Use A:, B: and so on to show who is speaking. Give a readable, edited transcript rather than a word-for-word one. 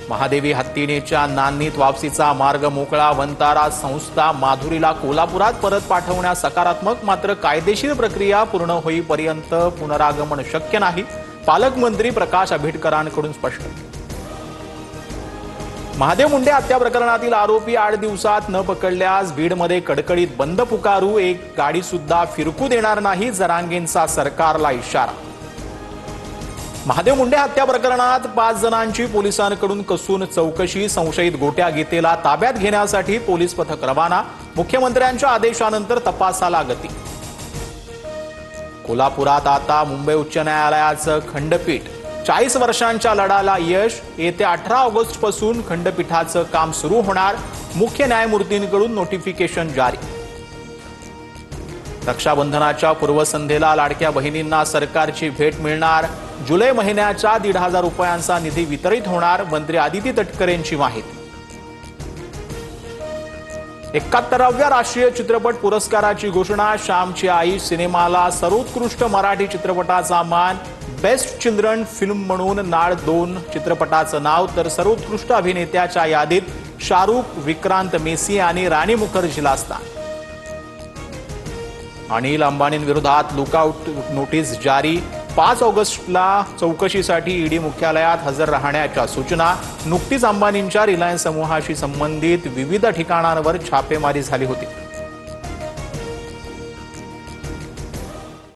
A: महादेवी हत्तीनेच्या नान्नीत वापसीचा मार्ग मोकळा. वंतारा संस्था माधुरीला कोल्हापुरात परत पाठवण्यास सकारात्मक. मात्र कायदेशीर प्रक्रिया पूर्ण होईपर्यंत पुनरागमन शक्य नाही. पालकमंत्री प्रकाश आंबेडकरांकडून स्पष्ट. महादेव मुंडे हत्या प्रकरणातील आरोपी 8 दिवसात न पकडल्यास बीडमध्ये कडकडीत बंद पुकारू. एक गाडी सुद्धा फिरकू देणार नाही. जरांगेंचा सरकारला इशारा. महादेव मुंडे हत्या प्रकरणात 5 जणांची पोलिसांकडून कसून चौकशी. संशयित गोट्या गीतेला ताब्यात घेण्यासाठी पोलीस पथक रवाना. मुख्यमंत्र्यांच्या आदेशानंतर तपासाला गती. कोल्हापुरात आता मुंबई उच्च न्यायालयाचं खंडपीठ. 40 वर्षांच्या लढ्याला यश. येत्या 18 ऑगस्ट पासून खंडपीठाचं काम सुरू होणार. मुख्य न्यायमूर्तींकडून नोटिफिकेशन जारी. रक्षाबंधनाच्या पूर्वसंध्येला लाडक्या बहिणींना सरकारची भेट मिळणार. जुलै महिन्याच्या 1,500 रुपयांचा निधी वितरित होणार. मंत्री आदिती तटकरेंची माहिती. 71व्या राष्ट्रीय चित्रपट पुरस्काराची घोषणा. श्यामची आई सिनेमाला सर्वोत्कृष्ट मराठी चित्रपटाचा मान. बेस्ट चिल्ड्रन फिल्म म्हणून नाळ 2 चित्रपटाचं नाव. तर सर्वोत्कृष्ट अभिनेत्याच्या यादीत शाहरुख, विक्रांत मेसी आणि राणी मुखर्जीला स्थान. अनिल अंबानींविरोधात लुकआउट नोटीस जारी. 5 ऑगस्टला चौकशीसाठी ईडी मुख्यालयात हजर राहण्याच्या सूचना. नुकतीच अंबानींच्या रिलायन्स समूहाशी संबंधित विविध ठिकाणांवर छापेमारी झाली होती.